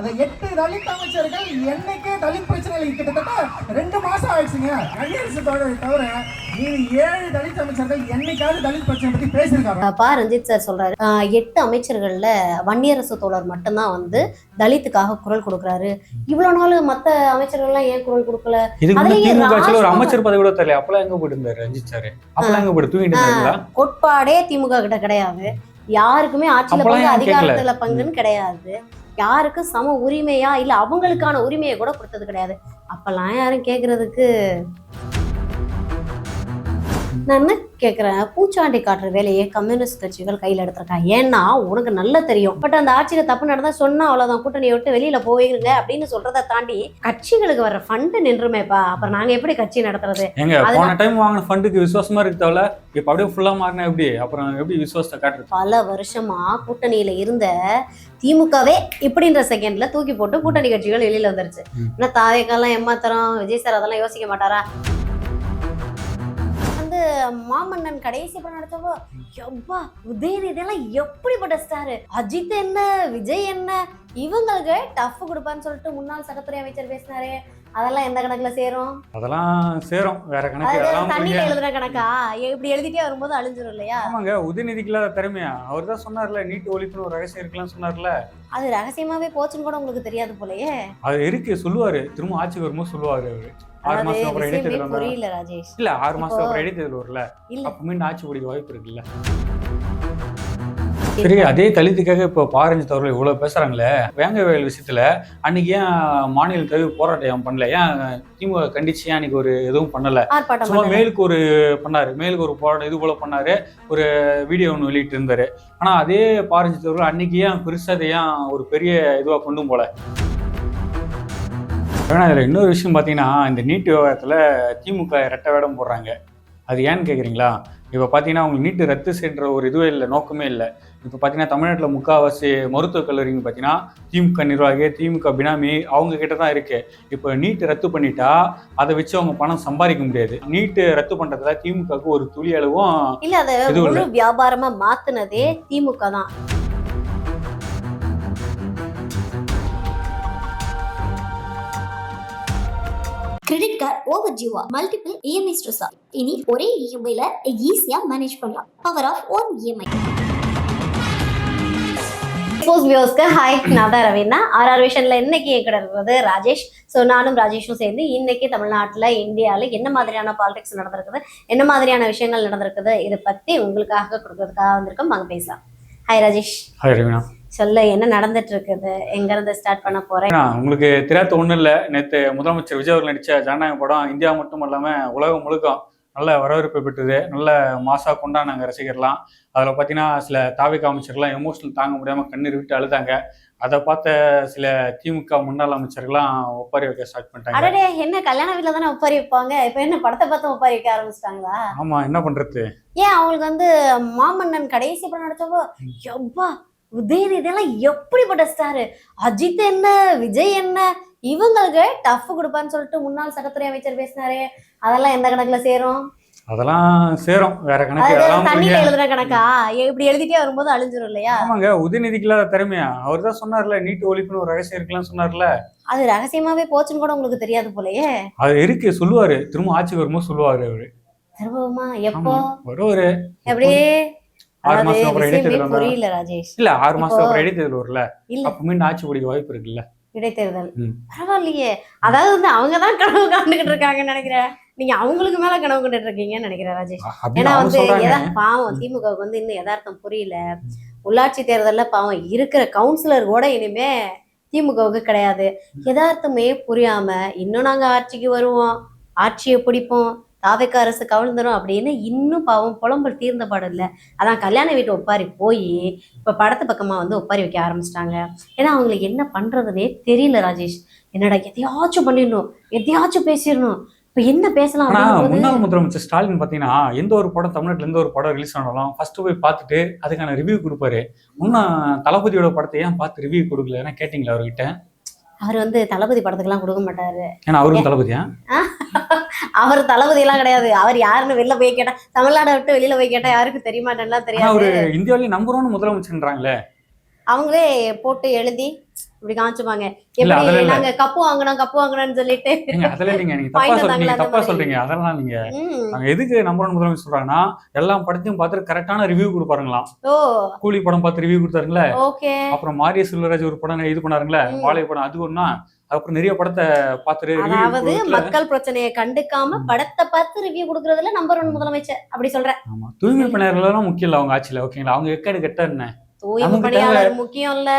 அந்த 8 தலித் அமைச்சர்கள் என்னைக்கே தலித் பிரச்சனைகள் கிட்டத்தட்ட 2 மாசம் ஆயிடுச்சுங்க. கன்னியாகுமரி தவிர நீ 7 தலித் அமைச்சர்கள் என்னைக்காவது தலித் பிரச்சனை பத்தி பேசியிருக்காங்க? ரஞ்சித் சார் சொல்றாரு 8 அமைச்சர்கள்ல வன்னியரசு தோழர் மட்டும்தான் வந்து தலித்துக்காக குரல் கொடுக்குறாரு. இவ்வளவு நாள் மத்த அமைச்சர்கள் எல்லாம் ஏன் குரல் கொடுக்கல? ஒரு அமைச்சர் பதவி கூட தெரியல. அப்பெல்லாம் எங்க போயிட்டு இருந்தாரு ரஞ்சித் சார்? அப்பெல்லாம் எங்க போயிட்டு தூங்கிட்டு இருந்தாங்களா? கோட்பாடே திமுக கிட்ட கிடையாது. யாருக்குமே ஆட்சியில பங்கு அதிகாரத்துல பங்குன்னு கிடையாது. யாருக்கும் சம உரிமையா இல்ல அவங்களுக்கான உரிமையை கூட கொடுத்தது கிடையாது. அப்பெல்லாம் யாரும் கேக்குறதுக்கு நான் என்ன கேட்குறேன், பூச்சாண்டி காட்டுற வேலையை கம்யூனிஸ்ட் கட்சிகள் கையில் எடுத்திருக்காங்க. ஏன்னா உனக்கு நல்லா தெரியும், பட் அந்த ஆட்சியில தப்பு நடந்தா சொன்னா அவ்வளவுதான், கூட்டணியை விட்டு வெளியில போயிருங்க அப்படின்னு சொல்றதை தாண்டி கட்சிகளுக்கு வர்ற ஃபண்டு நின்றுமேப்பா. அப்புறம் நாங்க எப்படி கட்சி நடத்துறது? போன டைம் வாங்கின ஃபண்டுக்கு விசுவாசமா இருக்கு தவிர இப்ப அப்படியே ஃபுல்லா மாறினா எப்படி? அப்புறம் எப்படி விசுவாசத்தை காட்டுறது? பல வருஷமா கூட்டணியில இருந்த திமுகவே இப்படின்ற செகண்ட்ல தூக்கி போட்டு கூட்டணி கட்சிகள் வெளியில வந்துருச்சு. ஏன்னா தாவேக்கெல்லாம் ஏமாத்தரம், விஜய் சார் அதெல்லாம் யோசிக்க மாட்டாரா? மாமன்னன் கடைசி படம் நடத்தவோ எப்பா உதயநிதி எல்லாம் எப்படிப்பட்ட ஸ்டாரு, அஜித் என்ன விஜய் என்ன இவங்களுக்கு டஃப் கொடுப்பான்னு சொல்லிட்டு முன்னாள் சட்டத்துறை அமைச்சர் பேசினாரு. அதெல்லாம் எந்த கணக்குல சேரும்? அதெல்லாம் சேரும், வேற கணக்கு. தண்ணியில எழுதுற கணக்கா? இப்படி எழுதிட்டே வரும்போது அழிஞ்சிரும் இல்லையா? ஆமாங்க, உதயநிதிக்கு இல்லாத திறமையா? அவர் தான் சொன்னார்ல நீட் ஒழிப்புன்னு ஒரு ரகசியம் இருக்கலாம் சொன்னார்ல. அது ரகசியமாவே போச்சுன்னு கூட உங்களுக்கு தெரியாது போலயே. அது இருக்கு, சொல்லுவாரு, திரும்ப ஆட்சிக்கு வரும்போது சொல்லுவாரு. அவரு 6 மாசம் அப்புறம் இடைத்தேர்தல் புரியல ராஜேஷ். இல்ல 6 மாசம் அப்புறம் இடைத்தேர்தல் வரல, அப்ப மீண்டும் ஆட்சி பிடிக்க வாய்ப்பு இருக்குல்ல. சரி, அதே தலித்துக்காக இப்போ பாரஞ்சித் அவர்கள் இவ்வளவு பேசுறாங்களே வேங்க வயல் விஷயத்துல, அன்னைக்கு ஏன் மாநில தவிர போராட்டம் பண்ணல? ஏன் திமுக கண்டிச்சு ஏன் அன்னைக்கு ஒரு எதுவும் பண்ணல? சும்மா மேலுக்கு ஒரு பண்ணாரு, மேலுக்கு ஒரு போராட்டம் இது போல பண்ணாரு, ஒரு வீடியோ ஒன்று வெளியிட்டு இருந்தாரு. ஆனா அதே பாரஞ்சித் அவர்கள் அன்னைக்கு ஏன் பெருசா ஏன் ஒரு பெரிய இதுவா கொண்டும் போல? ஏன்னா இதில் இன்னொரு விஷயம் பார்த்தீங்கன்னா, இந்த நீட் விவகாரத்தில் திமுக ரெட்டை வேடம் போடுறாங்க. அது ஏன்னு கேட்குறீங்களா? இப்போ பார்த்தீங்கன்னா அவங்க நீட்டு ரத்து செய்கிற ஒரு இதுவே இல்லை, நோக்கமே இல்லை. இப்போ பார்த்தீங்கன்னா தமிழ்நாட்டில் முக்கால்வாசி மருத்துவக் கல்லூரிங்க பார்த்தீங்கன்னா திமுக நிர்வாகி, திமுக பினாமி அவங்க கிட்ட தான் இருக்கு. இப்போ நீட்டு ரத்து பண்ணிட்டா அதை வச்சு அவங்க பணம் சம்பாதிக்க முடியாது. நீட்டு ரத்து பண்ணுறதுல திமுகவுக்கு ஒரு துளி அளவும் இல்லை. அதை வியாபாரமாக மாற்றினதே திமுக தான். கிரெடிட் கார்டு ஓவர் டியூவா, மல்டிபிள் இஎம்ஐ ஸ்ட்ரெஸ்ஸா? இனி ஒரே இஎம்ஐல ஈஸியா மேனேஜ் பண்ணலாம். Power of one EMI. Hi, நான் தான் ரவீனா. ஆர்ஆர் விஷன்ல இன்னைக்கு என் கூட இருக்கிறது ராஜேஷ். ஸோ நானும் ராஜேஷும் சேர்ந்து இன்னைக்கு தமிழ்நாட்டில் இந்தியாவில் என்ன மாதிரியான பாலிடிக்ஸ் நடந்திருக்குது, என்ன மாதிரியான விஷயங்கள் நடந்திருக்குது, இதை பத்தி உங்களுக்காக கொடுக்கறதுக்காக வந்திருக்கோம். வாங்க பேசலாம். ஹாய் ராஜேஷ். ஹாய் ரவீனா. சொல்ல என்ன நடந்துட்டு இருக்குது, எங்க இருந்து ஸ்டார்ட் பண்ண போறேன்? உங்களுக்கு தெரியாத ஒன்றும் இல்லை, நேற்று முதலமைச்சர் விஜய் அவர்கள் நடித்த ஜனநாயக படம் இந்தியா மட்டும் இல்லாமல் உலகம் முழுக்க நல்ல வரவேற்பு பெற்றது. நல்ல மாசா கொண்டாடினாங்க ரசிகர்லாம். அதில் பார்த்தீங்கன்னா சில தாவிக அமைச்சர்கள்லாம் எமோஷனல் தாங்க முடியாமல் கண்ணீர் விட்டு அழுதாங்க. அதை பார்த்த சில திமுக முன்னாள் அமைச்சர்கள்லாம் ஒப்பாரி வைக்க ஸ்டார்ட் பண்ணிட்டாங்க. என்ன கல்யாண வீட்டில் தானே ஒப்பாரி வைப்பாங்க, இப்போ என்ன படத்தை பார்த்து ஒப்பாரி வைக்க ஆரம்பிச்சிட்டாங்களா? ஆமா, என்ன பண்றது? ஏன் அவங்களுக்கு வந்து மாமன்னன் கடைசி படம் நடிச்சப்போ எப்பா உதயநிதி எல்லாம் எப்படிப்பட்ட ஸ்டாரு, அஜித் என்ன விஜய் என்ன இவங்களுக்கு டஃப் கொடுப்பான்னு சொல்லிட்டு முன்னாள் சட்டத்துறை அமைச்சர் பேசினாரு. அதெல்லாம் எந்த கணக்குல சேரும்? அதெல்லாம் சேரும், வேற கணக்கு. தண்ணியில எழுதுற கணக்கா? இப்படி எழுதிட்டே வரும்போது அழிஞ்சிரும் இல்லையா? ஆமாங்க, உதயநிதிக்கு இல்லாத திறமையா? அவர் தான் சொன்னார்ல நீட் ஒழிப்புன்னு ஒரு ரகசியம் இருக்கலாம் சொன்னார்ல. அது ரகசியமாவே போச்சுன்னு கூட உங்களுக்கு தெரியாது போலயே. அது இருக்கு, சொல்லுவாரு, திரும்ப ஆட்சிக்கு வரும்போது சொல்லுவாரு. அவரு திரும்பவுமா? எப்போ வருவாரு? எப்படி? 6 மாசம் அப்புறம் இடைத்தேர்தல் புரியல ராஜேஷ். இல்ல 6 மாசம் அப்புறம் இடைத்தேர்தல் வரல, அப்ப மீண்டும் ஆட்சி பிடிக்க வாய்ப்பு இருக்குல்ல. இடைத்தேர்தல் பரவாயில்லையே. அதாவது வந்து அவங்கதான் கனவு காண்டுகிட்டு இருக்காங்கன்னு நினைக்கிறேன். நீங்க அவங்களுக்கு மேல கனவு கண்டுட்டு இருக்கீங்கன்னு நினைக்கிறேன் ராஜேஷ். ஏன்னா வந்து பாவம் திமுகவுக்கு வந்து இன்னும் யதார்த்தம் புரியல. உள்ளாட்சி தேர்தல்ல பாவம் இருக்கிற கவுன்சிலர் கூட இனிமே திமுகவுக்கு கிடையாது. யதார்த்தமே புரியாம இன்னும் நாங்க ஆட்சிக்கு வருவோம், ஆட்சியை பிடிப்போம், தாவேக்கா அரசு கவிழ்ந்துரும் அப்படின்னு இன்னும் பாவம் புலம்பல் தீர்ந்த பாடம் இல்லை. அதான் கல்யாண வீட்டு ஒப்பாரி போய் இப்போ படத்து பக்கமா வந்து ஒப்பாரி வைக்க ஆரம்பிச்சிட்டாங்க. ஏன்னா அவங்களுக்கு என்ன பண்றதுன்னே தெரியல ராஜேஷ். என்னடா எதையாச்சும் பண்ணிடணும், எதையாச்சும் பேசிடணும். இப்ப என்ன பேசலாம்? முன்னாள் முதலமைச்சர் ஸ்டாலின் பாத்தீங்கன்னா எந்த ஒரு படம் தமிழ்நாட்டுல எந்த ஒரு படம் ரிலீஸ் ஆனாலும் ஃபர்ஸ்ட் போய் பார்த்துட்டு அதுக்கான ரிவ்யூ கொடுப்பாரு. முன்ன தளபதியோட படத்தை ஏன் பார்த்து ரிவ்யூ கொடுக்கல? ஏன்னா கேட்டீங்களா அவர்கிட்ட? அவர் வந்து தளபதி படத்துக்கெல்லாம் கொடுக்க மாட்டாரு. ஏன்னா அவரும் தளபதியா? அவர் தளபதி எல்லாம் கிடையாது. அவர் யாருன்னு வெளில போய் கேட்டா, தமிழ்நாடை விட்டு வெளியில போய் கேட்டா யாருக்கு தெரியுமாட்டேன்னா தெரியாது. அவரு இந்தியாவிலேயே நம்பர் 1 முதலமைச்சர்ன்றாங்களே. அவங்களே போட்டு எழுதி இப்படி காமிச்சுப்பாங்க. இல்ல எப்படி அதுல இல்ல நாங்க கப்பு வாங்கணும்னு சொல்லிட்டு நீங்க அதுல இல்லைங்க, நீங்க வாங்கிட்டு வந்தாங்களா நீங்க அந்த தப்பா மாதிரி. சொல்றீங்க. அதெல்லாம் நீங்க ம். நாங்க எதுக்கு நம்பர் ஒன் முதலமைச்சர் சொல்றாங்கன்னா எல்லா படத்தையும் பார்த்துட்டு கரெக்டான ரிவ்யூ கொடுப்பாருங்களாம். ஓ கூலி படம் பார்த்து ரிவ்யூ கொடுத்தாருங்களே, ஓகே. அப்புறம் மாரிய செல்வராஜ் ஒரு படம் இது பண்ணாருங்களே, வாழை படம், அது ஒண்ணா. அப்புறம் நிறைய படத்தை பார்த்துட்டு அதாவது ரிவ்யூ. மக்கள் பிரச்சனையை கண்டுக்காம படத்தை பார்த்து ரிவ்யூ கொடுக்கறதுல நம்பர் 1 முதலமைச்சர் அப்படி சொல்றேன். ஆமா, தூய்மை பணியாளர்களும் முக்கியம் இல்ல அவங்க ஆட்சியில, ஓகேங்களா? அவங்க எக்கடு கெட்ட என்ன, தூய்மை நமக்கு பணியாளர் முக்கியம் இல்ல,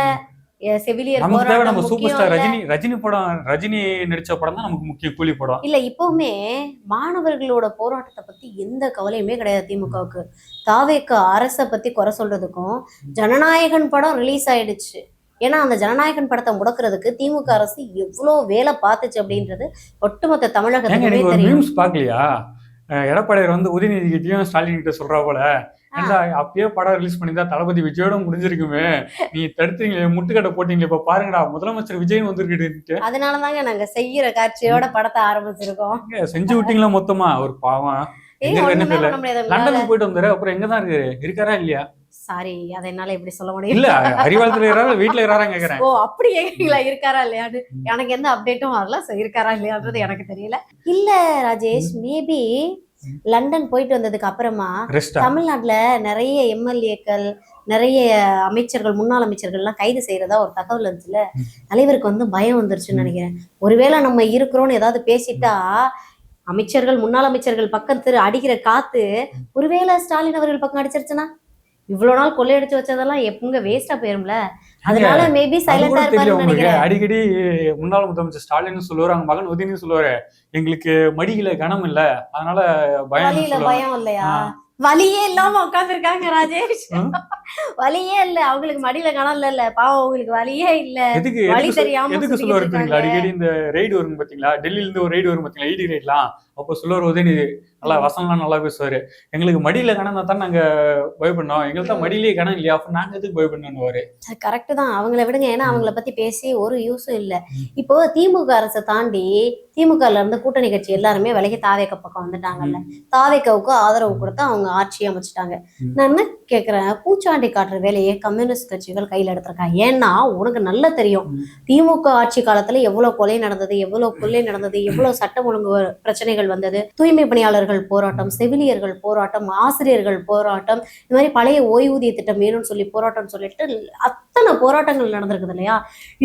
செவிலியர் நமக்கு தேவை போராட்டம் நம்ம சூப்பர் முக்கியம் ஸ்டார் இல்ல. ரஜினி படம், ரஜினி நடிச்ச படம் தான் நமக்கு முக்கியம், கூலி படம். இல்ல இப்பவுமே மாணவர்களோட போராட்டத்தை பத்தி எந்த கவலையுமே கிடையாது திமுகவுக்கு. தாவேக அரசை பத்தி குறை சொல்றதுக்கும், ஜனநாயகன் படம் ரிலீஸ் ஆயிடுச்சு. ஏன்னா அந்த ஜனநாயகன் படத்தை முடக்கிறதுக்கு திமுக அரசு எவ்வளவு வேலை பார்த்துச்சு அப்படின்றது ஒட்டுமொத்த ஏங்க தமிழகத்துக்குமே நீங்க ஒரு தெரியும். நியூஸ் பாக்கலையா? எடப்பாடியார் வந்து உதயநிதி கிட்டயும் ஸ்டாலின் கிட்ட சொல்றா போல, ஏன்டா அப்பயே படம் ரிலீஸ் பண்ணிருந்தா தளபதி விஜயோட முடிஞ்சிருக்குமே, நீ தடுத்தீங்களே, முட்டுக்கட்டை போட்டீங்களே, இப்ப பாருங்கடா முதலமைச்சர் விஜய் வந்துருக்கிட்டு அதனாலதாங்க நாங்க செய்யற காட்சியோட படத்தை ஆரம்பிச்சிருக்கோம். செஞ்சு விட்டீங்களா மொத்தமா? ஒரு பாவம். எங்க என்ன ஒண்ணுமே தெரியல, பண்ண முடியாது. லண்டனுக்கு போயிட்டு வந்தாரு, அப்புறம் எங்கதான் இருக்காரா இல்லையா? சாரி, அதை என்னால எப்படி சொல்ல முடியும்? இல்ல அறிவாளத்துல இருக்காரா வீட்டுல இருக்காரான்னு கேக்குறேன். ஓ அப்படி கேக்குறீங்களா? இருக்காரா இல்லையான்னு எனக்கு எந்த அப்டேட்டும் வரல. இருக்காரா இல்லையான்றது எனக்கு தெரியல. இல்ல ராஜேஷ், மேபி லண்டன் போயிட்டு வந்ததுக்கு அப்புறமா தமிழ்நாட்டுல நிறைய எம்எல்ஏக்கள், நிறைய அமைச்சர்கள், முன்னாள் அமைச்சர்கள் எல்லாம் கைது செய்யறதா ஒரு தகவல் இருந்துச்சுல, தலைவருக்கு வந்து பயம் வந்துருச்சுன்னு நினைக்கிறேன். ஒருவேளை நம்ம இருக்கிறோம்னு ஏதாவது பேசிட்டா அமைச்சர்கள், முன்னாள் அமைச்சர்கள் பக்கம் அடிக்கிற காத்து ஒருவேளை ஸ்டாலின் அவர்கள் பக்கம் அடிச்சிருச்சுன்னா இவ்வளவு நாள் கொள்ளையடிச்சு வச்சதெல்லாம் எப்பங்க வேஸ்டா போயிரும்ல. அதனால மேபி சைலண்டா இருப்பாருன்னு நினைக்கிறேன். அடிக்கடி முன்னாள் முதலமைச்சர் ஸ்டாலின் சொல்லுவாரு, அவங்க மகன் உதயநிதி சொல்லுவாரு, எங்களுக்கு மடியில கனம் இல்ல, அதனால பயம் இல்லையா? வலியே இல்லாம உட்கார்ந்து இருக்காங்க ராஜேஷ். வலியே இல்ல அவங்களுக்கு, மடியில கணம் இல்ல, பாவம் அவங்களுக்கு வலியே இல்ல. வலி தெரியாம எதுக்கு சொல்லுவாரு தெரியுங்களா? அடிக்கடி இந்த ரெய்டு வரும் பாத்தீங்களா, டெல்லியில இருந்து ஒரு ரெய்டு வரும் பாத்தீங்களா, இடி ரெய்ட்லாம், அப்போ சொல்லுவார் உதயநிதி, நல்லா வசனம்லாம் நல்லா பேசுவாரு, எங்களுக்கு மடியில கணம் தான் நாங்க பயப்படணும், எங்களுக்கு தான் மடியிலேயே கணம் இல்லையா, அப்ப நாங்க எதுக்கு பயப்படணும்னு. கரெக்ட் தான், அவங்கள விடுங்க. ஏன்னா அவங்கள பத்தி பேசி ஒரு யூஸும் இல்ல. இப்போ திமுக அரசை தாண்டி திமுகல இருந்து கூட்டணி கட்சி எல்லாருமே விலகி தாவேக பக்கம் வந்துட்டாங்கல்ல, தாவேகாவுக்கு ஆதரவு கொடுத்து அவங்க ஆட்சி அமைச்சிட்டாங்க. நான் என்ன கேக்குறேன், பூச்சாண்டி காட்டுற வேலையை கம்யூனிஸ்ட் கட்சிகள் கையில எடுத்திருக்காங்க. ஏன்னா உனக்கு நல்லா தெரியும் திமுக ஆட்சி காலத்துல எவ்வளவு கொலை நடந்தது, எவ்வளவு கொள்ளை நடந்தது, எவ்வளவு சட்டம் ஒழுங்கு பிரச்சனைகள் வந்தது, தூய்மை பணியாளர்கள் போராட்டம், செவிலியர்கள் போராட்டம், ஆசிரியர்கள் போராட்டம், இந்த மாதிரி பழைய ஓய்வூதிய திட்டம் வேணும்னு சொல்லி போராட்டம் சொல்லிட்டு அத்தனை போராட்டங்கள் நடந்திருக்குது இல்லையா?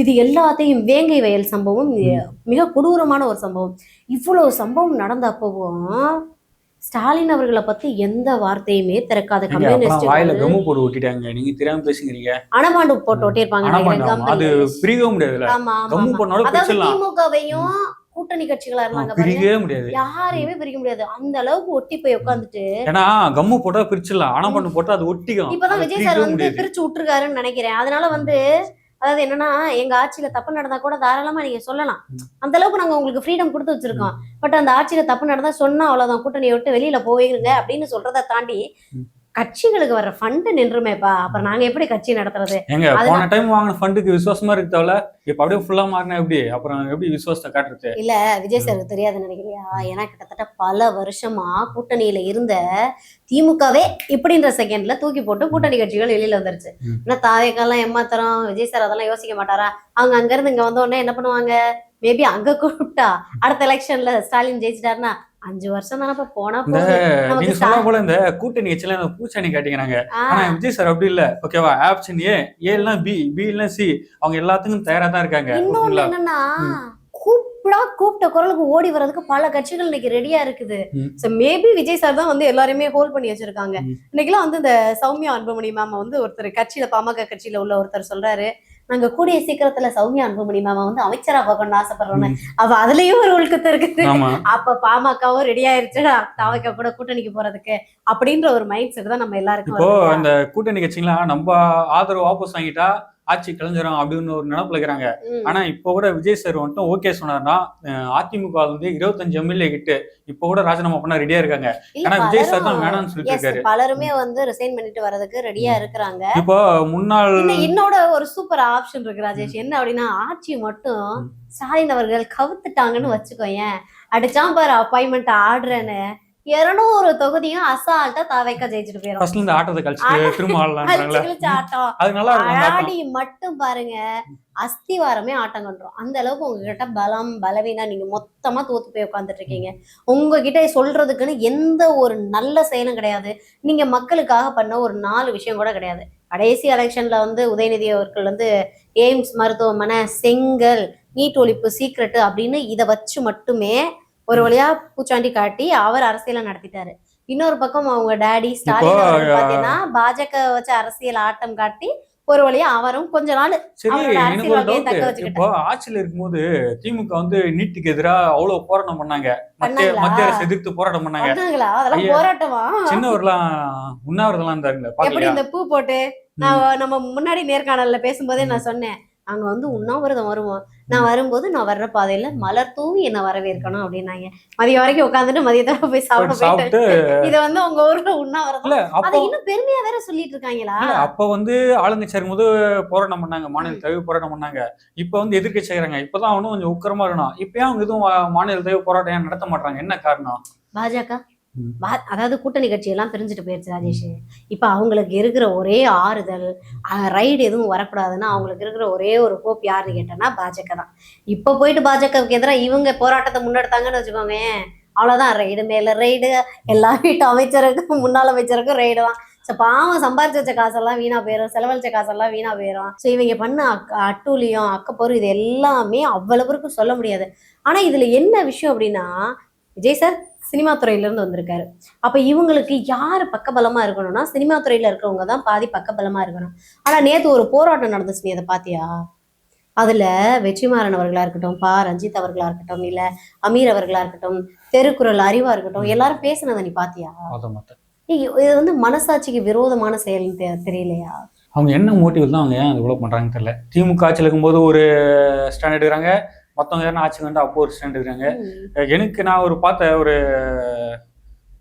இது எல்லாத்தையும் வேங்கை வயல் சம்பவம் மிக கொடூரமான ஒரு சம்பவம். இவ்வளவு சம்பவம் நடந்தப்பவும் ஸ்டாலின் அவர்களை பத்தி எந்த வார்த்தையுமே திறக்காத கம்யூனிஸ்ட் வாயில கம்மு போட்டு ஒட்டிட்டாங்க. நீங்க தெரியாம பேசுறீங்க. அணபாண்டு போட்டு ஒட்டியிருப்பாங்க. அது பிரிக்கவே முடியாதுல. கம்மு போனாலும் பேசலாம். திமுகவையும் கூட்டணி கட்சிகளா இருந்தாங்க, பிரிக்கவே முடியாது, யாரையுமே பிரிக்க முடியாது. அந்த அளவுக்கு ஒட்டி போய் உட்காந்துட்டு, ஏன்னா கம்மு போட்டா பிரிச்சிடலாம், அணபாண்டு போட்டா அது ஒட்டிக்கும். இப்பதான் விஜய் சார் வந்து பிரிச்சு விட்டுருக்காருன்னு நினைக்கிறேன். அதனால வந்து அதாவது என்னன்னா, எங்க ஆட்சியில தப்பு நடந்தா கூட தாராளமா நீங்க சொல்லலாம், அந்த அளவுக்கு நாங்க உங்களுக்கு ஃப்ரீடம் கொடுத்து வச்சிருக்கோம். பட் அந்த ஆட்சியில தப்பு நடந்தா சொன்னா அவ்வளவுதான், கூட்டணியை விட்டு வெளியில போயிருங்க அப்படின்னு சொல்றதை தாண்டி கட்சிகளுக்கு வர்ற ஃபண்ட் நின்றுமேப்பா, அப்புறம் நாங்க எப்படி கட்சி நடத்துறது? எங்க போன டைம் வாங்கின ஃபண்டுக்கு விசுவாசமா இருக்கு தவிர இப்ப அப்படியே ஃபுல்லா மாறினா எப்படி, அப்புறம் எப்படி விசுவாசத்தை காட்டுறது? இல்ல விஜய் சாருக்கு தெரியாதுன்னு நினைக்கிறியா? ஏன்னா கிட்டத்தட்ட பல வருஷமா கூட்டணியில இருந்த திமுகவே இப்படின்ற செகண்ட்ல தூக்கி போட்டு கூட்டணி கட்சிகள் வெளியில வந்துருச்சு. ஏன்னா தாவேக்கெல்லாம் ஏமாத்துறோம், விஜய் சார் அதெல்லாம் யோசிக்க மாட்டாரா? அவங்க அங்க இருந்து இங்க வந்த உடனே என்ன பண்ணுவாங்க? மேபி அங்க கூப்பிட்டா அடுத்த எலெக்ஷன்ல ஸ்டாலின் ஜெயிச்சிட்டாருன்னா 5 வருஷம் தானப்ப போனா நீங்க சொல்ல போல இந்த கூட்டணி கட்சியில பூச்சாணி காட்டிக்கிறாங்க. ஆனா விஜய் சார் அப்படி இல்ல, ஓகேவா? ஆப்ஷன் ஏ, ஏ இல்ல பி, பி இல்ல சி, அவங்க எல்லாத்துக்கும் தயாரா தான் இருக்காங்க. இன்னொன்னு என்னன்னா, கூப்பிட்ட குரலுக்கு ஓடி வர்றதுக்கு பல கட்சிகள் இன்னைக்கு ரெடியா இருக்குது. சோ மேபி விஜய் சார் தான் வந்து எல்லாருமே ஹோல்ட் பண்ணி வச்சிருக்காங்க. இன்னைக்கெல்லாம் வந்து இந்த சௌமியா அன்புமணி மேம் வந்து ஒருத்தர் கட்சியில, பாமக கட்சியில உள்ள ஒருத்தர் சொல்றாரு, நாங்க கூடிய சீக்கிரத்துல சௌமியா அன்புமணி மேம வந்து அமைச்சரா பார்க்கணும்னு ஆசைப்படுறோம்னு. அப்ப அதுலயும் ஒரு ஒழுக்கத்தை இருக்குது. அப்ப பாமகவும் ரெடி ஆயிருச்சுடா தாவக்க கூட கூட்டணிக்கு போறதுக்கு அப்படின்ற ஒரு மைண்ட் செட் தான் நம்ம எல்லாருக்கும். இப்போ அந்த கூட்டணி கட்சிங்களாம் நம்ம ஆதரவு வாபஸ் வாங்கிட்டா ஆட்சி கலைஞ்சிரும் அப்படின்னு ஒரு நினைப்புல இருக்கிறாங்க. ஆனா இப்ப கூட விஜய் சார் வந்துட்டு ஓகே சொன்னார்னா, அதிமுக வந்து 25 எம்எல்ஏ கிட்ட இப்ப கூட ராஜினாமா பண்ண ரெடியா இருக்காங்க. ஆனா விஜய் சார் தான் வேணாம்னு சொல்லிட்டு இருக்காரு. பலருமே வந்து ரிசைன் பண்ணிட்டு வரதுக்கு ரெடியா இருக்கிறாங்க. இப்போ முன்னாள் இன்னோட ஒரு சூப்பர் ஆப்ஷன் இருக்கு ராஜேஷ். என்ன அப்படின்னா, ஆட்சி மட்டும் ஸ்டாலின் அவர்கள் கவுத்துட்டாங்கன்னு வச்சுக்கோயேன், அடிச்சாம் பாரு அப்பாயின்மெண்ட் ஆடுறேன்னு, 200 தொகுதியும் அசால்ட்டா தாவேக்கா ஜெயிச்சுட்டு போயிடும். ஃபர்ஸ்ட்ல இந்த ஆட்டத்தை கழிச்சு திரும்ப ஆடலாம்ன்றாங்களே. ஆட்டம் அது நல்லா இருக்கும் அந்த ஆட்டம். ஆடி மட்டும் பாருங்க, அஸ்திவாரமே ஆட்டம் கண்டுரும். அந்த அளவுக்கு உங்ககிட்ட பலம் பலவீனம், நீங்க மொத்தமா தோத்து போய் உட்காந்துட்டு இருக்கீங்க. உங்ககிட்ட சொல்றதுக்குன்னு எந்த ஒரு நல்ல செயலும் கிடையாது. நீங்க மக்களுக்காக பண்ண ஒரு 4 விஷயம் கூட கிடையாது. கடைசி எலெக்ஷன்ல வந்து உதயநிதி அவர்கள் வந்து எய்ம்ஸ் மருத்துவமனை, செங்கல், நீட் ஒழிப்பு சீக்ரெட் அப்படின்னு இதை வச்சு மட்டுமே ஒரு வழியா பூச்சாண்டி காட்டி அவர் அரசியலை நடத்திட்டாரு. இன்னொரு பக்கம் அவங்க டாடி ஸ்டாலின் அவர்கள் பாத்தீங்கன்னா பாஜக வச்சு அரசியல் ஆட்டம் காட்டி ஒரு வழியா அவரும் கொஞ்ச நாள் சரி, அவரோட எனக்கு அரசியல் ஒரு வாழ்க்கையை தக்க டவுட். வச்சுக்கிட்டாரு. இப்போ ஆட்சியில இருக்கும்போது திமுக வந்து நீட்டுக்கு எதிராக அவ்வளவு போராட்டம் பண்ணாங்க. பண்ணாங்களா? மத்திய அரசு எதிர்த்து போராட்டம் பண்ணாங்க. பண்ணாங்களா? அதெல்லாம் ஐயா, போராட்டமா? சின்னவர்களாம் உண்ணாவிரதம் இருந்தாருங்களே, எப்படி பாக்கலையா? இந்த பூ போட்டு நம்ம முன்னாடி நேர்காணல்ல பேசும்போதே நான் சொன்னேன், அங்க வந்து உண்ணாவிரதம் வருவோம், நான் வரும்போது நான் வர்ற பாதையில மலர் தூவி என்ன வரவேற்கணும் அப்படின்னாங்க. மதியம் வரைக்கும் உட்காந்துட்டு மதியத்தோட போய் சாப்பிட சாப்பிட்டு போயிட்டு இதை வந்து உங்க ஊர்ல உண்ணாவிரதம் இல்ல அதை அப்போ இன்னும் பெருமையா வேற சொல்லிட்டு இருக்காங்களா? இல்ல அப்ப வந்து ஆளுங்கட்சி இருக்கும்போது போராட்டம் பண்ணாங்க, மாநில தழுவி போராட்டம் பண்ணாங்க. இப்ப வந்து எதிர்க்கட்சி செய்யறாங்க. இப்பதான் அவனும் கொஞ்சம் உக்கிரமா இருக்கணும். இப்ப ஏன் அவங்க எதுவும் மாநில தழுவி போராட்டம் ஏன் நடத்த மாட்டாங்க? என்ன காரணம்? பாஜக அதாவது கூட்டணி கட்சி எல்லாம் பிரிஞ்சுட்டு போயிருச்சு ராஜேஷ். இப்ப அவங்களுக்கு இருக்கிற ஒரே ஆறுதல், ரைடு எதுவும் வரக்கூடாதுன்னா அவங்களுக்கு இருக்கிற ஒரே ஒரு ஹோப் யாருன்னு கேட்டேன்னா பாஜக தான். இப்ப போயிட்டு பாஜகவுக்கு எதிராக இவங்க போராட்டத்தை முன்னெடுத்தாங்கன்னு வச்சுக்கோங்க, அவ்வளவுதான், ரைடு மேல ரைடு, எல்லா வீட்டு அமைச்சருக்கும் முன்னாள் அமைச்சருக்கும் ரைடு தான். ஸோ பாவம் சம்பாரிச்சு வச்ச காசெல்லாம் வீணா போயிடும், செலவழிச்ச காசெல்லாம் வீணா போயிடும். ஸோ இவங்க பண்ண அட்டூழியம் அக்கப்போரும் இது எல்லாமே அவ்வளவுக்கும் சொல்ல முடியாது. ஆனா இதுல என்ன விஷயம் அப்படின்னா, விஜய் சார் சினிமா துறையில இருந்து வந்திருக்காரு. அப்ப இவங்களுக்கு யாரு பக்கபலமா இருக்கணும்னா சினிமா துறையில இருக்கிறவங்க தான் பாதி பக்கபலமா இருக்கணும். ஆனா நேத்து ஒரு போராட்டம் நடந்துச்சு, நீ அதை பாத்தியா? அதுல வெற்றிமாறன் அவர்களா இருக்கட்டும், ரஞ்சித் அவர்களா இருக்கட்டும், இல்ல அமீர் அவர்களா இருக்கட்டும், தெருக்குறள் அறிவா இருக்கட்டும், எல்லாரும் பேசுனதை நீ பாத்தியா? இது வந்து மனசாட்சிக்கு விரோதமான செயல்னு தெரியலையா? அவங்க என்ன மோட்டிவ் தான் அவங்க ஏன் இவ்வளவு பண்றாங்கன்னு தெரியல. திமுக ஆட்சியில் இருக்கும்போது ஒரு ஸ்டாண்ட் எடுக்கிறாங்க, மற்றவங்க யாரும் ஆட்சி வந்து அப்போ ஒரு ஸ்டாண்ட் எடுக்கிறாங்க. எனக்கு நான்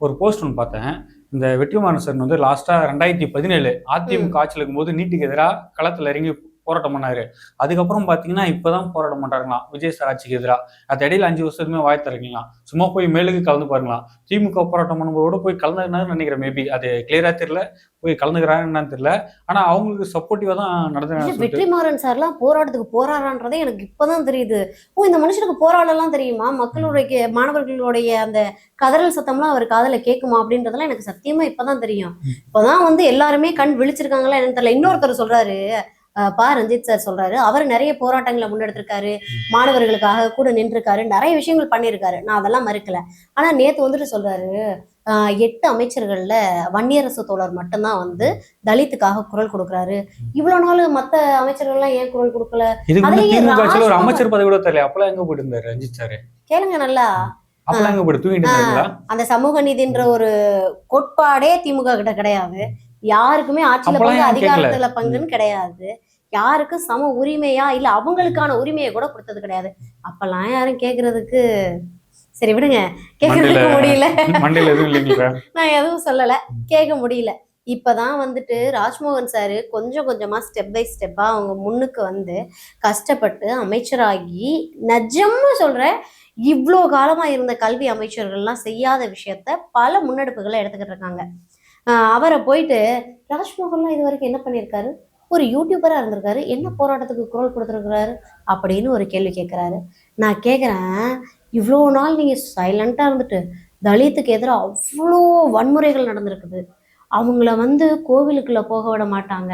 ஒரு போஸ்ட் ஒன்று பார்த்தேன். இந்த வெற்றிமாறன் சார் வந்து லாஸ்டா 2017 அதிமுக ஆட்சியில் இருக்கும்போது நீட்டுக்கு எதிராக களத்தில் இறங்கி போராட்டம் பண்ணாரு. அதுக்கப்புறம் பாத்தீங்கன்னா இப்பதான் போராட்டம் பண்றாங்களாம் விஜய் சார் ஆட்சிக்கு எதிராக. அது இடையில 5 வருஷத்துமே வாய்த்து இருக்கலாம். சும்மா போய் மேலுக்கு கலந்து பாருங்களாம். திமுக போராட்டம் பண்ணும்போது போய் கலந்துனான்னு நினைக்கிறேன். மேபி அது கிளியரா தெரியல, போய் கலந்துக்கிறாங்கன்னு தெரியல. ஆனா அவங்களுக்கு சப்போர்ட்டிவா தான் நடந்து. வெற்றிமாறன் சார்லாம் போராட்டத்துக்கு போராடுறதே எனக்கு இப்பதான் தெரியுது. இந்த மனுஷனுக்கு போராடலாம் தெரியுமா? மக்களுடைய மாணவர்களுடைய அந்த கதறல் சத்தம்லாம் அவர் காதுல கேட்குமா அப்படின்றதெல்லாம் எனக்கு சத்தியமா இப்பதான் தெரியும். இப்பதான் வந்து எல்லாருமே கண் விழிச்சிருக்காங்களா என்னன்னு தெரியல. இன்னொருத்தர் சொல்றாரு, ரஞ்சித் சார் சொல்றாரு, அவர் நிறைய போராட்டங்களை முன்னெடுத்திருக்காரு, மாணவர்களுக்காக கூட நின்றுருக்காரு, நிறைய விஷயங்கள் பண்ணியிருக்காரு, நான் அதெல்லாம் மறுக்கல. ஆனா நேத்து வந்துட்டு சொல்றாரு, 8 அமைச்சர்கள்ல வன்னியரசு தோழர் மட்டும்தான் வந்து தலித்துக்காக குரல் கொடுக்குறாரு. இவ்வளவு நாள் மத்த அமைச்சர்கள்லாம் ஏன் குரல் கொடுக்கல? ஒரு அமைச்சர் பதவி கூட தெரியல. அப்பெல்லாம் எங்க போயிட்டு இருந்தாரு ரஞ்சித் சார்? கேளுங்க நல்லா. அந்த சமூக நீதின்ற ஒரு கோட்பாடே திமுக கிட்ட கிடையாது. யாருக்குமே ஆட்சியில பங்கு, அதிகாரத்துல பங்குன்னு கிடையாது. யாருக்கும் சம உரிமையா இல்ல அவங்களுக்கான உரிமையை கூட கொடுத்தது கிடையாது. அப்பெல்லாம் யாரும் கேக்குறதுக்கு சரி விடுங்க, கேக்குறதுக்கு முடியல, நான் எதுவும் சொல்லல, கேட்க முடியல. இப்பதான் வந்துட்டு ராஜ்மோகன் சாரு கொஞ்சம் கொஞ்சமா ஸ்டெப் பை ஸ்டெப்பா அவங்க முன்னுக்கு வந்து கஷ்டப்பட்டு அமைச்சராகி, நிஜமா சொல்றேன், இவ்வளோ காலமா இருந்த கல்வி அமைச்சர்கள்லாம் செய்யாத விஷயத்த பல முன்னெடுப்புகளை எடுத்துக்கிட்டு இருக்காங்க. அவரை போயிட்டு ராஜ்மோகன்லாம் இது வரைக்கும் என்ன பண்ணியிருக்காரு? ஒரு யூடியூபரா இருந்திருக்காரு, என்ன போராட்டத்துக்கு குரல் கொடுத்துருக்கிறாரு அப்படின்னு ஒரு கேள்வி கேட்குறாரு. நான் கேட்குறேன், இவ்வளோ நாள் நீங்க சைலண்டா இருந்துட்டு தலித்துக்கு எதிராக அவ்வளோ வன்முறைகள் நடந்திருக்குது, அவங்கள வந்து கோவிலுக்குள்ள போக விட மாட்டாங்க,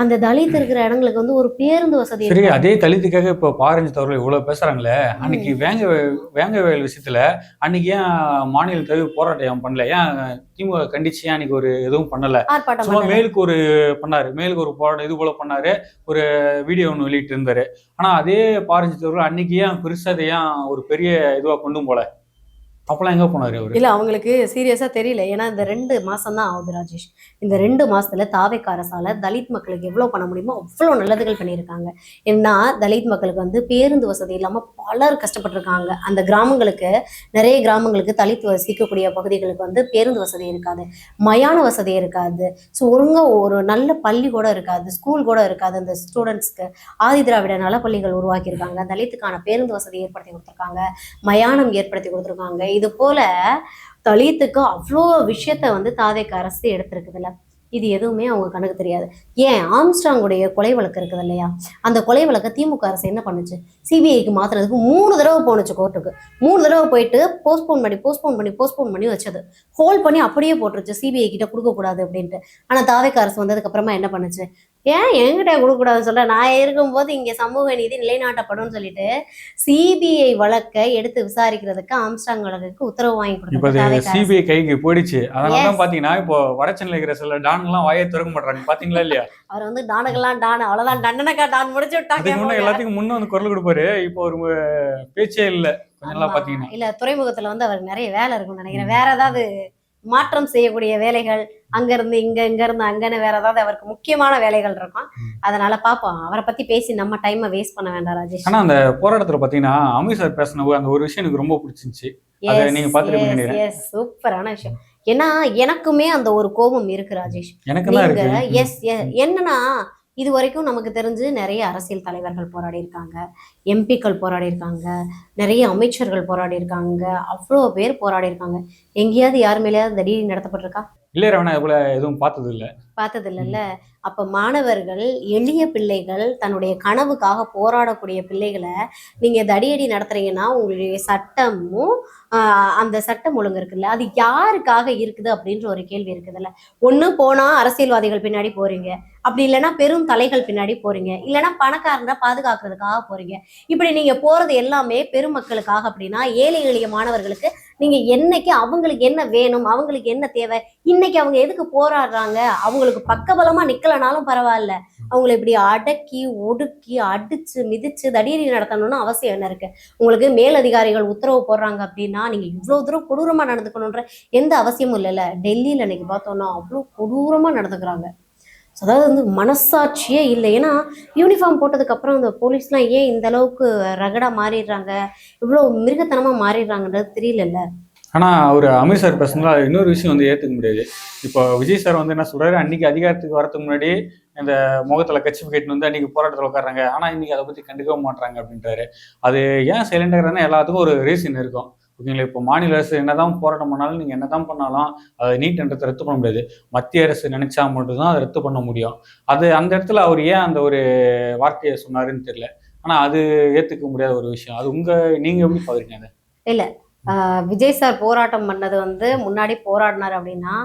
அந்த தலித் இருக்கிற இடங்களுக்கு வந்து ஒரு பேருந்து வசதி. சரி, அதே தலித்துக்காக இப்போ ரஞ்சித் அவர்கள் இவ்வளவு பேசுறாங்களே, அன்னைக்கு வேங்க வயல் விஷயத்துல அன்னைக்கு ஏன் மாநில தழுவி போராட்டம் பண்ணல? ஏன் திமுக கண்டிச்சு அன்னைக்கு ஒரு எதுவும் பண்ணல? சும்மா மேலுக்கு ஒரு பண்ணாரு, மேலுக்கு ஒரு போராட்டம் இது போல பண்ணாரு, ஒரு வீடியோ ஒன்று வெளியிட்டு இருந்தாரு. ஆனா அதே ரஞ்சித் அவர்கள் அன்னைக்கு ஏன் பெருசா ஏன் ஒரு பெரிய இதுவா கொண்டும் போல? அப்பெல்லாம் எங்க போனாரு அவரு? இல்ல, அவங்களுக்கு சீரியஸா தெரியல. ஏன்னா இந்த 2 மாசம் தான் ஆகுது ராஜேஷ். இந்த 2 மாசத்துல தாவேக்கா அரசால தலித் மக்களுக்கு எவ்வளவு பண்ண முடியுமோ அவ்வளவு நல்லதுகள் பண்ணியிருக்காங்க. ஏன்னா தலித் மக்களுக்கு வந்து பேருந்து வசதி இல்லாம பலர் கஷ்டப்பட்டிருக்காங்க. அந்த கிராமங்களுக்கு, நிறைய கிராமங்களுக்கு தலித் வசிக்கக்கூடிய பகுதிகளுக்கு வந்து பேருந்து வசதி இருக்காது, மயான வசதி இருக்காது, ஸோ ஒழுங்கா ஒரு நல்ல பள்ளி கூட இருக்காது, ஸ்கூல் கூட இருக்காது. அந்த ஸ்டூடெண்ட்ஸ்க்கு ஆதி திராவிட நலப்பள்ளிகள் உருவாக்கியிருக்காங்க, தலித்துக்கான பேருந்து வசதி ஏற்படுத்தி கொடுத்துருக்காங்க, மயானம் ஏற்படுத்தி கொடுத்துருக்காங்க. இது போல தலித்துக்கு அவ்வளோ விஷயத்த வந்து தாவேக அரசு எடுத்திருக்குதுல்ல, இது எதுவுமே அவங்க கணக்கு தெரியாது. ஏன் ஆம்ஸ்ட்ராங்குடைய கொலை வழக்கு இருக்குது இல்லையா, அந்த கொலை வழக்கை திமுக அரசு என்ன பண்ணுச்சு, சிபிஐக்கு மாத்துறதுக்கு 3 தடவை போணுச்சு கோர்ட்டுக்கு. 3 தடவை போயிட்டு போஸ்ட்போன் பண்ணி வச்சது, ஹோல்ட் பண்ணி அப்படியே போட்டுருச்சு, சிபிஐ கிட்ட கொடுக்கக்கூடாது அப்படின்ட்டு. ஆனால் தாவேக அரசு வந்ததுக்கு அப்புறமா என்ன பண்ணுச்சு, ஏன் என்கிட்ட கொடுக்கக்கூடாதுன்னு சொல்ல, நான் இருக்கும்போது இங்கே சமூக நீதி நிலைநாட்டப்படும் சொல்லிட்டு சிபிஐ வழக்கை எடுத்து விசாரிக்கிறதுக்கு ஆம்ஸ்ட்ராங் வழக்குக்கு உத்தரவு வாங்கி கொடுத்தாங்க. சிபிஐ கைக்கு போயிடுச்சு. அதனாலதான் பாத்தீங்கன்னா இப்போ வடச்சென்னையில் இருக்கிற சில டான்லாம் வாயை திறக்க மாட்டாங்க, பாத்தீங்களா இல்லையா? அவர் வந்து டானுக்கெல்லாம் டான், அவ்வளவுதான் தண்டனைக்கா டான் முடிச்சு விட்டாங்க. எல்லாத்துக்கும் முன்ன வந்து குரல் கொடுப்பாரு, இப்போ ஒரு பேச்சே இல்ல கொஞ்ச நாளா பாத்தீங்கன்னா. இல்ல, துறைமுகத்துல வந்து அவருக்கு நிறைய வேலை இருக்கும்னு நினைக்கிறேன். வேற ஏதாவது மாற்றம் செய்யக்கூடிய வேலைகள், அங்க இருந்து அங்கன்னு வேற ஏதாவது அவருக்கு முக்கியமான வேலைகள் இருக்கும். அதனால பாப்போம், அவரை பத்தி பேசி நம்ம டைமை வேஸ்ட் பண்ண வேண்டாம் ராஜேஷ். ஆனா அந்த போராட்டத்துல பாத்தீங்கன்னா அமித் சார் பேசின அந்த ஒரு விஷயம் எனக்கு ரொம்ப பிடிச்சிருந்துச்சு. அதை நீங்க பாத்துருப்பீங்க. சூப்பரான விஷயம். ஏன்னா எனக்குமே அந்த ஒரு கோபம் இருக்கு ராஜேஷ். எனக்கு தான் இருக்கு. என்னன்னா, இது வரைக்கும் நமக்கு தெரிஞ்சு நிறைய அரசியல் தலைவர்கள் போராடி இருக்காங்க, எம்பிக்கள் போராடி இருக்காங்க, நிறைய அமைச்சர்கள் போராடி இருக்காங்க, அவ்வளோ பேர் போராடி இருக்காங்க. எங்கேயாவது யார் மேலேயாவது திடீர்னு நடத்தப்பட்டிருக்கா? இல்ல ரவணா, இவ்வளோ எதுவும் பார்த்தது இல்ல. அப்ப மாணவர்கள், எளிய பிள்ளைகள், தன்னுடைய கனவுக்காக போராடக்கூடிய பிள்ளைகளை நீங்க தடியடி நடத்துறீங்கன்னா, உங்களுடைய சட்டமும் அந்த சட்டம் ஒழுங்கு இருக்குல்ல, அது யாருக்காக இருக்குது அப்படின்ற ஒரு கேள்வி இருக்குதுல்ல. ஒண்ணு போனா அரசியல்வாதிகள் பின்னாடி போறீங்க, அப்படி இல்லைன்னா பெரும் தலைகள் பின்னாடி போறீங்க, இல்லைன்னா பணக்காரனை பாதுகாக்கிறதுக்காக போறீங்க. இப்படி நீங்க போறது எல்லாமே பெருமக்களுக்காக அப்படின்னா, ஏழை எளிய மாணவர்களுக்கு நீங்க என்னைக்கு அவங்களுக்கு என்ன வேணும், அவங்களுக்கு என்ன தேவை, இன்னைக்கு அவங்க எதுக்கு போராடுறாங்க, அவங்களுக்கு பக்கபலமா நிக்கலனாலும் பரவாயில்ல, அவங்களை இப்படி அடக்கி ஒடுக்கி அடிச்சு மிதிச்சு தடியடி நடத்தணும்னு அவசியம் என்ன இருக்கு? உங்களுக்கு மேலதிகாரிகள் உத்தரவு போடுறாங்க அப்படின்னா நீங்க இவ்வளவு தூரம் கொடூரமா நடந்துக்கணுன்ற எந்த அவசியமும் இல்லைல்ல. டெல்லியில இன்னைக்கு பார்த்தோம்னா அவ்வளவு கொடூரமா நடந்துக்கிறாங்க. அதாவது வந்து மனசாட்சியே இல்லை. ஏன்னா யூனிஃபார்ம் போட்டதுக்கு அப்புறம் அந்த போலீஸ்லாம் ஏன் இந்த அளவுக்கு ரகடா மாறிடுறாங்க, இவ்வளவு மிருகத்தனமா மாறிடுறாங்கன்றது தெரியல. ஆனா அவர் அமித் சார் பேசுனா இன்னொரு விஷயம் வந்து ஏத்துக்க முடியாது. இப்போ விஜய் சார் வந்து என்ன சொல்றாரு, அன்னைக்கு அதிகாரத்துக்கு வரதுக்கு முன்னாடி இந்த முகத்துல கட்சிஃபிகேட் வந்து அன்னைக்கு போராட்டத்தில் உட்காடுறாங்க, ஆனா இன்னைக்கு அதை பத்தி கண்டுக்க மாட்டாங்க அப்படின்றாரு. அது ஏன் சைலண்டாக எல்லாத்துக்கும் ஒரு ரீசன் இருக்கும். ஓகேங்களா? இப்போ மாநில அரசு என்னதான் போராட்டம் பண்ணாலும், நீங்க என்னதான் பண்ணாலும் அதை நீட்ன்றதை ரத்து பண்ண முடியாது. மத்திய அரசு நினைச்சா மட்டும்தான் அதை ரத்து பண்ண முடியும். அது அந்த இடத்துல அவர் ஏன் அந்த ஒரு வார்த்தையை சொன்னாருன்னு தெரியல. ஆனா அது ஏத்துக்க முடியாத ஒரு விஷயம். அது நீங்க எப்படி பாக்குறீங்க அதை? இல்ல, விஜய் சார் போராட்டம் பண்ணது வந்து முன்னாடி போராடினார் அப்படின்னா,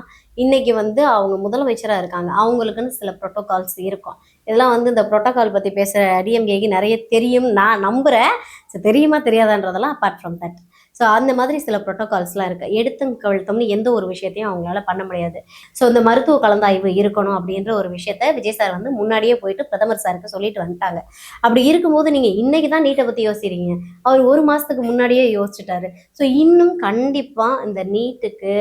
இன்னைக்கு வந்து அவங்க முதலமைச்சராக இருக்காங்க, அவங்களுக்குன்னு சில ப்ரோட்டோகால்ஸ் இருக்கும். இதெல்லாம் வந்து இந்த ப்ரோட்டோகால் பற்றி பேசுகிற டிஎம்கேக்கு நிறைய தெரியும் நான் நம்புகிறேன். ஸோ தெரியுமா தெரியாதான்றதெல்லாம் அப்பார்ட் ஃப்ரம் தட். ஸோ அந்த மாதிரி சில ப்ரோட்டோகால்ஸ்லாம் இருக்குது. எடுத்தும் கவிழ்த்தோம்னு எந்த ஒரு விஷயத்தையும் அவங்களால பண்ண முடியாது. ஸோ இந்த மருத்துவ கலந்தாய்வு இருக்கணும் அப்படின்ற ஒரு விஷயத்த விஜய் சார் வந்து முன்னாடியே போயிட்டு பிரதமர் சாருக்கு சொல்லிட்டு வந்துட்டாங்க. அப்படி இருக்கும்போது நீங்கள் இன்னைக்கு தான் நீட்டை பற்றி யோசிக்கிறீங்க, அவர் 1 மாதத்துக்கு முன்னாடியே யோசிச்சுட்டாரு. ஸோ இன்னும் கண்டிப்பாக இந்த நீட்டுக்கு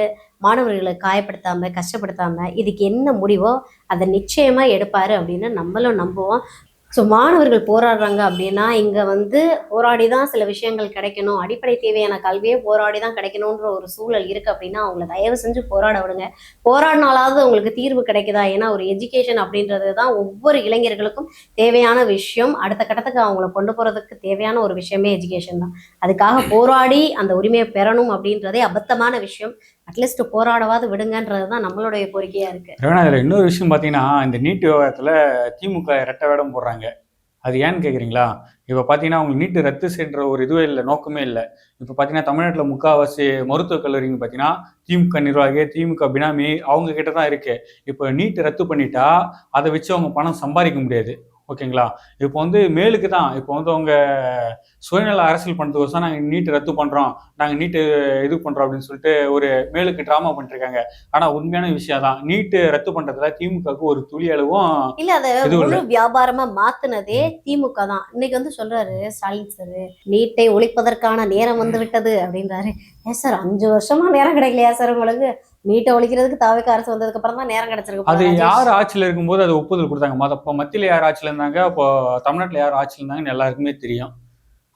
மாணவர்களை காயப்படுத்தாம கஷ்டப்படுத்தாம இதுக்கு என்ன முடிவோ அதை நிச்சயமா எடுப்பாரு அப்படின்னு நம்மளும் நம்புவோம். ஸோ மாணவர்கள் போராடுறாங்க அப்படின்னா இங்கே வந்து போராடி தான் சில விஷயங்கள் கிடைக்கணும், அடிப்படை தேவையான கல்வியே போராடி தான் கிடைக்கணுன்ற ஒரு சூழல் இருக்குது அப்படின்னா அவங்கள தயவு செஞ்சு போராட விடுங்க. போராடினாலாவது உங்களுக்கு தீர்வு கிடைக்குதா? ஏன்னா ஒரு எஜுகேஷன் அப்படின்றது தான் ஒவ்வொரு இளைஞர்களுக்கும் தேவையான விஷயம். அடுத்த கட்டத்துக்கு அவங்கள கொண்டு போகிறதுக்கு தேவையான ஒரு விஷயமே எஜுகேஷன் தான். அதுக்காக போராடி அந்த உரிமையை பெறணும் அப்படின்றதே அபத்தமான விஷயம். அட்லீஸ்ட் போராடவாது விடுங்கன்றது தான் நம்மளுடைய கோரிக்கையாக இருக்குது. இன்னொரு விஷயம் பார்த்தீங்கன்னா, இந்த நீட் விவகாரத்தில் திமுக ரெட்டை வேடம் போடுறாங்க. அது ஏன்னு கேட்குறீங்களா? இப்போ பார்த்தீங்கன்னா அவங்க நீட்டு ரத்து செய்கிற ஒரு இதுவே இல்லை, நோக்கமே இல்லை. இப்போ பார்த்தீங்கன்னா தமிழ்நாட்டில் முக்கால்வாசி மருத்துவக் கல்லூரிங்க பார்த்தீங்கன்னா திமுக நிர்வாகி, திமுக பினாமி அவங்க கிட்ட தான் இருக்கு. இப்போ நீட்டு ரத்து பண்ணிட்டா அதை வச்சு அவங்க பணம் சம்பாதிக்க முடியாது. ஓகேங்களா? இப்போ வந்து மேலுக்கு தான், இப்போ வந்து அவங்க சுயநல அரசியல் பண்ணுறதுக்கோசம் நாங்கள் நீட்டு ரத்து பண்ணுறோம், நாங்கள் நீட்டு இது பண்ணுறோம் அப்படின்னு சொல்லிட்டு ஒரு மேலுக்கு ட்ராமா பண்ணிருக்காங்க. ஆனால் உண்மையான விஷயம் தான், நீட்டு ரத்து பண்ணுறதுல திமுகவுக்கு ஒரு துளி அளவும் இல்லை. அதை முழு வியாபாரமாக மாற்றினதே திமுக தான். இன்னைக்கு வந்து சொல்றாரு ஸ்டாலின் சார், நீட்டை ஒழிப்பதற்கான நேரம் வந்து விட்டது அப்படின்றாரு. ஏன் சார் 5 வருஷமா நேரம் கிடைக்கலையா சார் உங்களுக்கு? நீட்டை ஒழிக்கிறதுக்கு தாவேக அரசு வந்ததுக்கு அப்புறம் தான் நேரம் கிடைச்சிருக்கு. அது யார் ஆட்சியில் இருக்கும்போது அது ஒப்புதல் கொடுத்தாங்க. அப்போ மத்தியில் யார் ஆட்சியில் இருந்தாங்க, அப்போ தமிழ்நாட்டில் யார் ஆட்சியில் இருந்தாங்கன்னு எல்லாருக்குமே தெரியும்.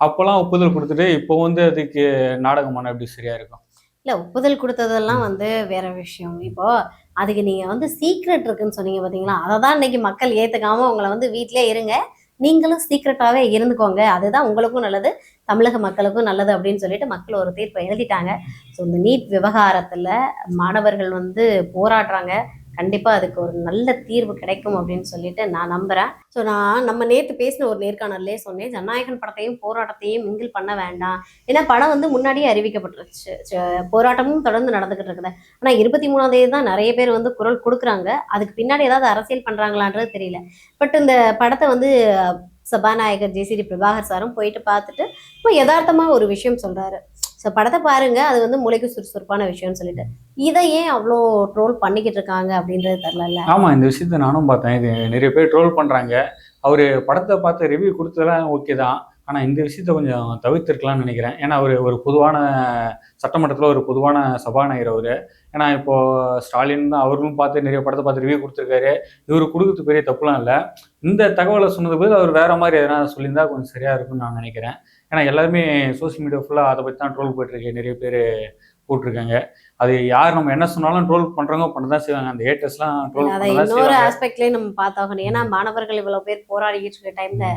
அப்போல்லாம் ஒப்புதல் கொடுத்துட்டு இப்போ வந்து அதுக்கு நாடகமான எப்படி சரியா இருக்கும்? இல்லை, ஒப்புதல் கொடுத்ததெல்லாம் வந்து வேற விஷயம். இப்போ அதுக்கு நீங்க வந்து சீக்ரெட் இருக்குன்னு சொன்னீங்க பார்த்தீங்களா, அதை தான் இன்னைக்கு மக்கள் ஏற்றுக்காம உங்களை வந்து வீட்டிலே இருங்க, நீங்களும் சீக்கிரட்டாவே இருந்துக்கோங்க, அதுதான் உங்களுக்கும் நல்லது, தமிழக மக்களுக்கும் நல்லது அப்படின்னு சொல்லிட்டு மக்கள் ஒரு தீர்ப்பை எழுதிட்டாங்க. ஸோ இந்த நீட் விவகாரத்துல மாணவர்கள் வந்து போராடுறாங்க. கண்டிப்பா அதுக்கு ஒரு நல்ல தீர்வு கிடைக்கும் அப்படின்னு சொல்லிட்டு நான் நம்புறேன். ஸோ நம்ம நேற்று பேசின ஒரு நேர்காணல்லே சொன்னேன், ஜனநாயகன் படத்தையும் போராட்டத்தையும் மிங்கிள் பண்ண வேண்டாம். ஏன்னா படம் வந்து முன்னாடியே அறிவிக்கப்பட்டுருச்சு, போராட்டமும் தொடர்ந்து நடந்துகிட்டு இருக்குது. ஆனால் 23ஆம் தேதி தான் நிறைய பேர் வந்து குரல் கொடுக்குறாங்க. அதுக்கு பின்னாடி ஏதாவது அரசியல் பண்றாங்களான்றது தெரியல. பட் இந்த படத்தை வந்து சபாநாயகர் ஜேசிடி பிரபாகர் சாரும் போயிட்டு பார்த்துட்டு இப்போ யதார்த்தமா ஒரு விஷயம் சொல்றாரு. ஸோ படத்தை பாருங்க, அது வந்து மூளைக்கு சுறுசுறுப்பான விஷயம்னு சொல்லிட்டு இதை ஏன் அவ்வளோ ட்ரோல் பண்ணிக்கிட்டு இருக்காங்க அப்படின்றது தெரியல. ஆமா, இந்த விஷயத்த நானும் பார்த்தேன். இது நிறைய பேர் ட்ரோல் பண்றாங்க. அவரு படத்தை பார்த்து ரிவ்யூ கொடுத்ததெல்லாம் ஓகே தான், ஆனா இந்த விஷயத்த கொஞ்சம் தவிர்த்திருக்கலாம்னு நினைக்கிறேன். ஏன்னா அவர் ஒரு பொதுவான சட்டமன்றத்தில் ஒரு பொதுவான சபாநாயகர் அவரு. ஏன்னா இப்போ ஸ்டாலின் தான், அவர்களும் பார்த்து நிறைய படத்தை பார்த்து ரிவ்யூ கொடுத்துருக்காரு. இவரு கொடுக்குறது பெரிய தப்புலாம் இல்லை. இந்த தகவலை சொன்னது போது அவர் வேற மாதிரி எதனா சொல்லியிருந்தா கொஞ்சம் சரியா இருக்கும்னு நான் நினைக்கிறேன். ஏன்னா எல்லாருமே சோசியல் மீடியா ஃபுல்லாக அதை பற்றி தான் ட்ரோல் போயிட்டு இருக்கு, நிறைய பேர் போட்டிருக்காங்க. அது யார் நம்ம என்ன சொன்னாலும் ட்ரோல் பண்றவங்க பண்ணதான் செய்வாங்க. அந்த ஹேட்டர்ஸ்லாம் ட்ரோல் அதை பண்ணதான் இன்னொரு செய்வாங்க. ஆஸ்பெக்ட்லயே நம்ம பார்த்தாகணும். ஏன்னா மாணவர்கள் இவ்வளவு பேர் போராடிக்கிட்டு இருக்க டைம்ல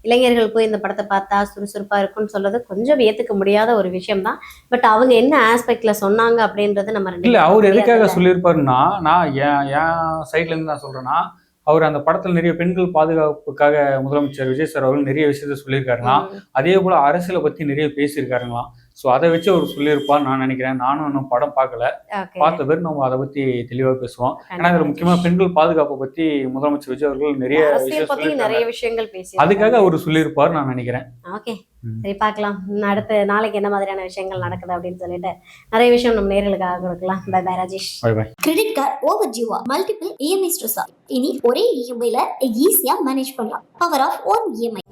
இளைஞர்கள் போய் இந்த படத்தை பார்த்தா சுறுசுறுப்பா இருக்கும்னு சொல்றது கொஞ்சம் ஏத்துக்க முடியாத ஒரு விஷயம் தான். பட் அவங்க என்ன ஆஸ்பெக்ட்ல சொன்னாங்க அப்படின்றது நம்ம ரெண்டு இல்ல, அவர் பேருக்கும் எதுக்காக தெரியாதுல்ல. சொல்லியிருப்பாருன்னா, நான் என் சைட்ல இருந்து நான் சொல்றேன்னா, அவர் அந்த படத்துல நிறைய பெண்கள் பாதுகாப்புக்காக முதலமைச்சர் விஜய் சார் அவர்கள் நிறைய விஷயத்த சொல்லியிருக்காருங்களாம். அதே போல அரசியலை பத்தி நிறைய பேசியிருக்காருங்களாம். ஸோ அதை வச்சு அவர் சொல்லியிருப்பான்னு நான் நினைக்கிறேன். நானும் இன்னும் படம் பார்க்கல, Okay. பார்த்த பேர் நம்ம அதை பத்தி தெளிவா பேசுவோம். ஏன்னா இதுல முக்கியமா பெண்கள் பாதுகாப்பை பத்தி முதலமைச்சர் விஜய் அவர்கள் நிறைய அரசியல் விஷயம் பத்தி சொல்லியிருக்காங்க. நிறைய விஷயங்கள் பேசி அதுக்காக அவர் சொல்லியிருப்பாரு நான் நினைக்கிறேன். ஓகே, ம். சரி பார்க்கலாம். அடுத்த நாளைக்கு என்ன மாதிரியான விஷயங்கள் நடக்குது அப்படின்னு சொல்லிட்டு நிறைய விஷயம் நம்ம நேர்களுக்காக கொடுக்கலாம். Bye bye Rajesh. Bye bye. Credit card over ஜீவா மல்டிபிள் இஎம்ஐ ஸ்ட்ரெஸ் இனி ஒரே இஎம்ஐல ஈஸியா மேனேஜ் பண்ணலாம். Power of one EMI.